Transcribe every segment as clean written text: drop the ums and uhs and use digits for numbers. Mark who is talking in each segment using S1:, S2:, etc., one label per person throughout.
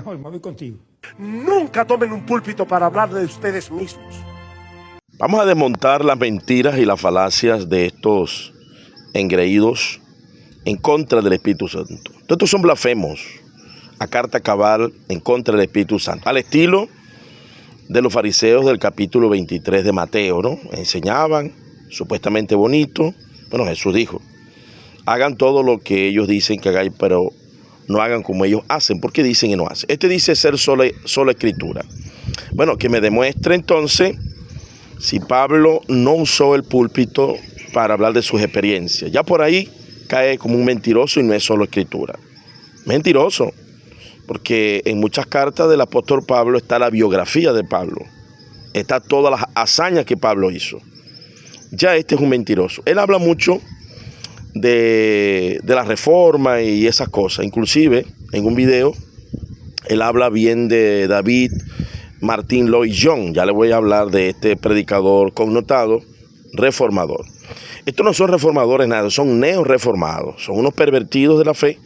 S1: Mejor me voy contigo.
S2: Nunca tomen un púlpito para hablar de ustedes mismos.
S3: Vamos a desmontar las mentiras y las falacias de estos engreídos en contra del Espíritu Santo. Estos son blasfemos a carta cabal en contra del Espíritu Santo, al estilo de los fariseos del capítulo 23 de Mateo, ¿no? Enseñaban, supuestamente bonito. Bueno, Jesús dijo, hagan todo lo que ellos dicen que hagáis, pero no hagan como ellos hacen, porque dicen y no hacen. Este dice ser sola escritura. Bueno, que me demuestre entonces si Pablo no usó el púlpito para hablar de sus experiencias. Ya por ahí cae como un mentiroso y no es solo escritura. Mentiroso, porque en muchas cartas del apóstol Pablo está la biografía de Pablo. Está todas las hazañas que Pablo hizo. Ya este es un mentiroso. Él habla mucho de la reforma y esas cosas. Inclusive, en un video, él habla bien de David Martín Lloyd Jones. Ya le voy a hablar de este predicador connotado, reformador. Estos no son reformadores nada, son neorreformados. Son unos pervertidos de la fe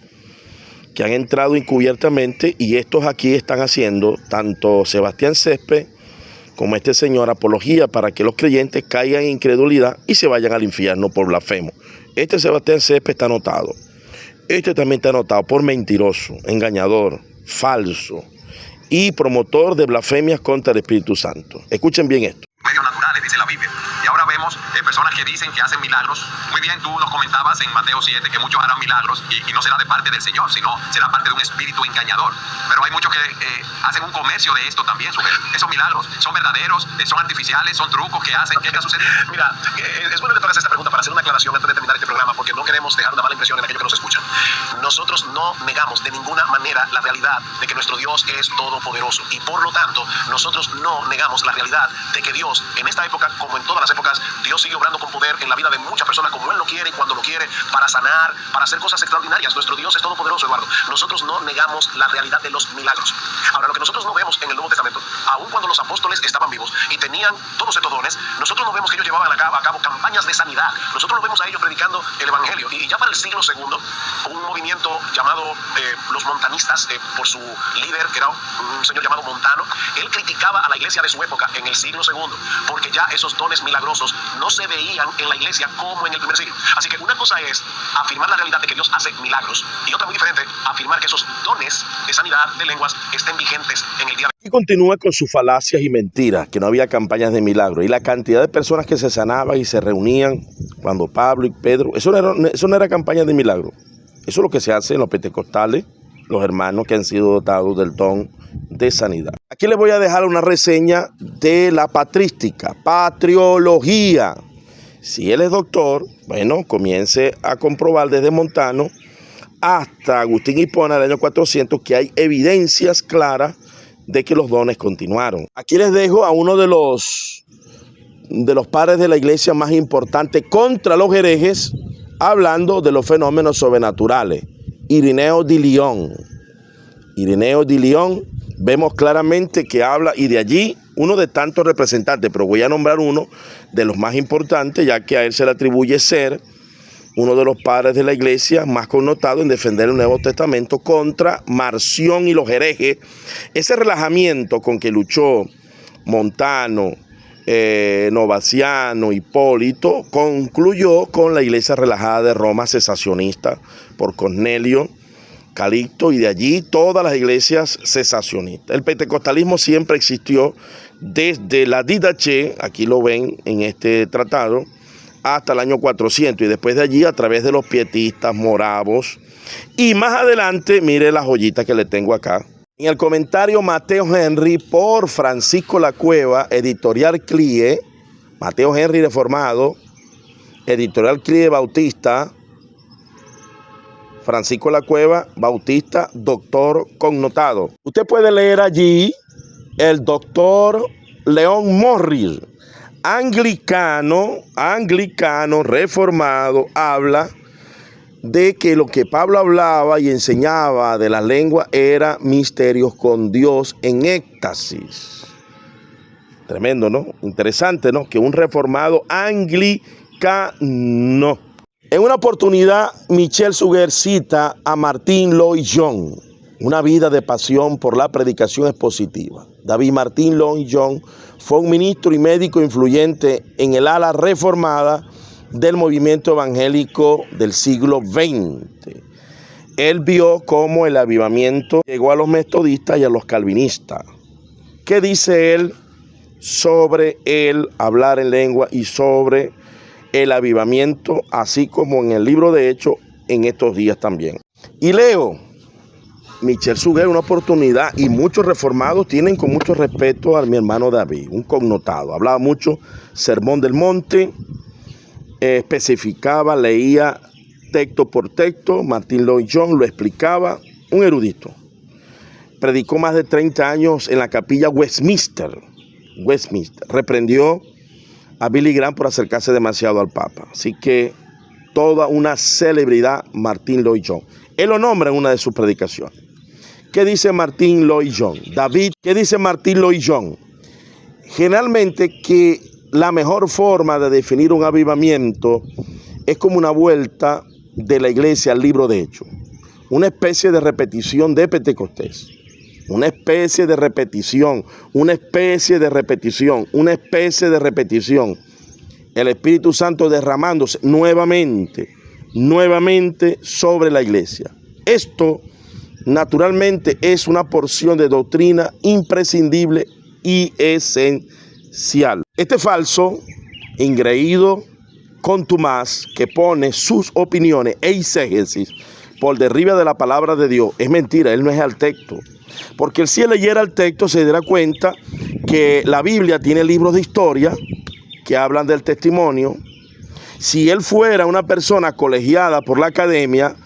S3: que han entrado encubiertamente, y estos aquí están haciendo, tanto Sebastián Césped como este señor, apología para que los creyentes caigan en incredulidad y se vayan al infierno por blasfemo. Este Sebastián Césped está anotado. Este también está anotado por mentiroso, engañador, falso y promotor de blasfemias contra el Espíritu Santo. Escuchen bien esto.
S4: Medios naturales, dice la Biblia. Y ahora vemos personas que dicen que hacen milagros. Muy bien, tú nos comentabas en Mateo 7 que muchos harán milagros y no será de parte del Señor, sino será parte de un espíritu engañador. Pero hay muchos que hacen un comercio de esto también. Esos milagros son verdaderos, son artificiales, son trucos que hacen. ¿Qué está sucediendo?
S5: Mira, es bueno que te hagas esta pregunta para hacer una aclaración antes de terminar este programa, porque no queremos dejar una mala impresión en aquellos que nos escuchan. Nosotros no negamos de ninguna manera la realidad de que nuestro Dios es todopoderoso, y por lo tanto nosotros no negamos la realidad de que Dios, en esta época como en todas las épocas, Dios sigue obrando con poder en la vida de muchas personas como Él lo quiere y cuando lo quiere, para sanar, para hacer cosas extraordinarias. Nuestro Dios es todopoderoso, Eduardo. Nosotros no negamos la realidad de los milagros. Ahora, lo que nosotros no vemos en el Nuevo Testamento, aun cuando los apóstoles estaban vivos y tenían todos estos dones, nosotros no vemos que ellos llevaban a cabo campañas de sanidad. Nosotros lo vemos a ellos predicando el Evangelio. Y ya para el siglo II, un movimiento llamado los montanistas, por su líder, que era un señor llamado Montano, él criticaba a la iglesia de su época en el siglo II, porque ya esos dones milagrosos no se veían en la iglesia como en el primer siglo. Así que una cosa es afirmar la realidad de que Dios hace milagros, y otra muy diferente, afirmar que esos dones de sanidad, de lenguas, estén vigentes en el día de...
S3: Y continúa con sus falacias y mentiras, que no había campañas de milagro. Y la cantidad de personas que se sanaban y se reunían cuando Pablo y Pedro, eso no era campaña de milagro. Eso es lo que se hace en los pentecostales, los hermanos que han sido dotados del don de sanidad. Aquí les voy a dejar una reseña de la patrística, patriología. Si él es doctor, bueno, comience a comprobar desde Montano hasta Agustín Hipona del año 400 que hay evidencias claras de que los dones continuaron. Aquí les dejo a uno de los padres de la iglesia más importantes contra los herejes, hablando de los fenómenos sobrenaturales. Irineo de Lyon. Irineo de Lyon, vemos claramente que habla, y de allí uno de tantos representantes, pero voy a nombrar uno de los más importantes, ya que a él se le atribuye ser uno de los padres de la iglesia más connotado en defender el Nuevo Testamento contra Marción y los herejes. Ese relajamiento con que luchó Montano, Novaciano, Hipólito, concluyó con la iglesia relajada de Roma, cesacionista, por Cornelio, Calixto, y de allí todas las iglesias cesacionistas. El pentecostalismo siempre existió desde la Didache, aquí lo ven en este tratado, hasta el año 400, y después de allí a través de los pietistas, moravos, y más adelante, mire la joyita que le tengo acá. En el comentario Mateo Henry por Francisco Lacueva, editorial CLIE, Mateo Henry reformado, editorial CLIE Bautista, Francisco Lacueva, Bautista, doctor connotado. Usted puede leer allí el doctor León Morris, anglicano, reformado, habla de que lo que Pablo hablaba y enseñaba de las lenguas era misterios con Dios en éxtasis. Tremendo, ¿no? Interesante, ¿no? Que un reformado anglicano. En una oportunidad, Michel Suger cita a Martín Lloyd Jones una vida de pasión por la predicación expositiva. David Martín Lloyd Jones fue un ministro y médico influyente en el ala reformada del movimiento evangélico del siglo XX. Él vio cómo el avivamiento llegó a los metodistas y a los calvinistas. ¿Qué dice él sobre el hablar en lengua y sobre el avivamiento, así como en el libro de Hechos en estos días también? Y leo, Michel Suguer, una oportunidad, y muchos reformados tienen con mucho respeto a mi hermano David, un connotado. Hablaba mucho Sermón del Monte, especificaba, leía texto por texto. Martín Lloyd Jones lo explicaba, un erudito. Predicó más de 30 años en la capilla Westminster. Reprendió a Billy Graham por acercarse demasiado al Papa. Así que toda una celebridad Martín Lloyd Jones. Él lo nombra en una de sus predicaciones. ¿Qué dice Martín Lloyd Jones? David, ¿qué dice Martín Lloyd Jones? Generalmente que la mejor forma de definir un avivamiento es como una vuelta de la iglesia al libro de Hechos. Una especie de repetición de Pentecostés. Una especie de repetición. El Espíritu Santo derramándose nuevamente sobre la iglesia. Esto naturalmente es una porción de doctrina imprescindible y esencial. Este falso, engreído, contumaz, que pone sus opiniones e exégesis por derriba de la palabra de Dios, es mentira, él no es al texto. Porque él, si él leyera el texto, se dará cuenta que la Biblia tiene libros de historia que hablan del testimonio. Si él fuera una persona colegiada por la academia,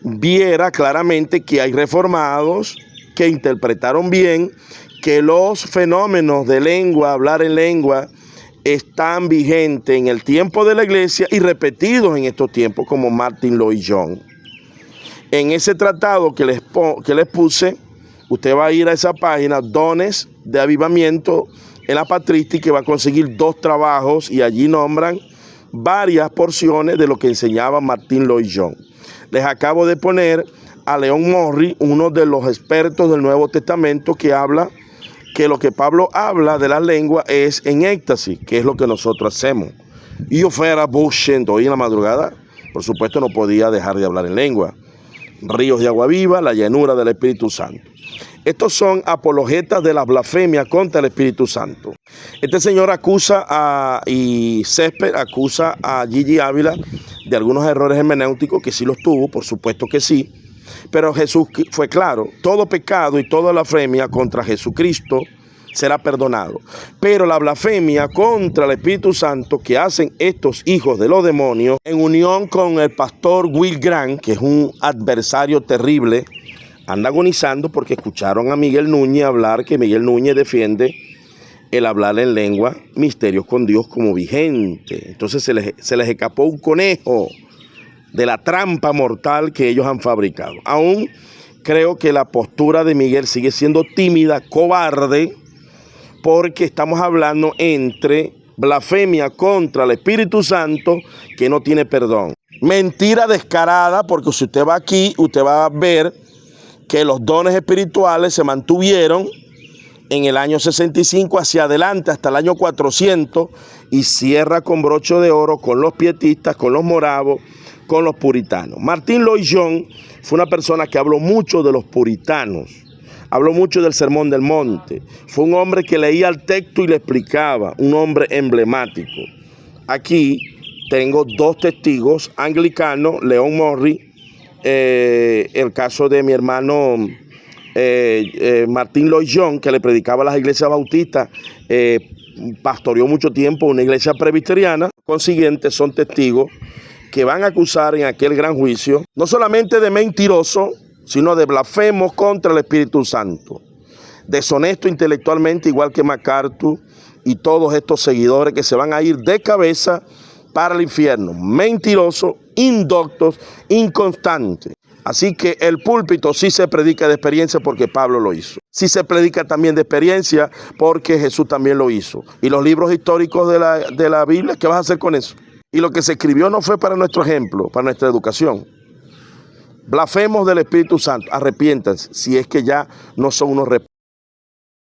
S3: viera claramente que hay reformados que interpretaron bien que los fenómenos de lengua, hablar en lengua, están vigentes en el tiempo de la iglesia y repetidos en estos tiempos, como Martín Lloyd Jones. En ese tratado que les puse, usted va a ir a esa página, Dones de Avivamiento, en la patrística, que va a conseguir 2 trabajos y allí nombran varias porciones de lo que enseñaba Martín Lloyd Jones. Les acabo de poner a Leon Morris, uno de los expertos del Nuevo Testamento, que habla que lo que Pablo habla de la lengua es en éxtasis, que es lo que nosotros hacemos. Y yo fuera bullendo hoy en la madrugada, por supuesto no podía dejar de hablar en lengua. Ríos de agua viva, la llenura del Espíritu Santo. Estos son apologetas de la blasfemia contra el Espíritu Santo. Este señor acusa y Césped acusa a Gigi Ávila de algunos errores hermenéuticos, que sí los tuvo, por supuesto que sí. Pero Jesús fue claro, todo pecado y toda blasfemia contra Jesucristo será perdonado. Pero la blasfemia contra el Espíritu Santo que hacen estos hijos de los demonios, en unión con el pastor Will Grant, que es un adversario terrible, anda agonizando porque escucharon a Miguel Núñez hablar, que Miguel Núñez defiende el hablar en lengua, misterios con Dios como vigente. Entonces se les escapó un conejo de la trampa mortal que ellos han fabricado. Aún creo que la postura de Miguel sigue siendo tímida, cobarde, porque estamos hablando entre blasfemia contra el Espíritu Santo que no tiene perdón. Mentira descarada, porque si usted va aquí, usted va a ver que los dones espirituales se mantuvieron en el año 65 hacia adelante hasta el año 400 y cierra con broche de oro con los pietistas, con los moravos, con los puritanos. Martín Lloyd Jones fue una persona que habló mucho de los puritanos, habló mucho del Sermón del Monte, fue un hombre que leía el texto y le explicaba, un hombre emblemático. Aquí tengo 2 testigos anglicanos, Leon Morris, el caso de mi hermano Martín Lloyd Jones, que le predicaba a las iglesias bautistas, pastoreó mucho tiempo una iglesia presbiteriana. Consiguiente, son testigos que van a acusar en aquel gran juicio, no solamente de mentiroso, sino de blasfemos contra el Espíritu Santo, deshonesto intelectualmente, igual que MacArthur y todos estos seguidores que se van a ir de cabeza para el infierno, mentirosos, indoctos, inconstantes. Así que el púlpito sí se predica de experiencia porque Pablo lo hizo. Sí se predica también de experiencia porque Jesús también lo hizo. Y los libros históricos de la Biblia, ¿qué vas a hacer con eso? Y lo que se escribió no fue para nuestro ejemplo, para nuestra educación. Blasfemos del Espíritu Santo. Arrepiéntanse si es que ya no son unos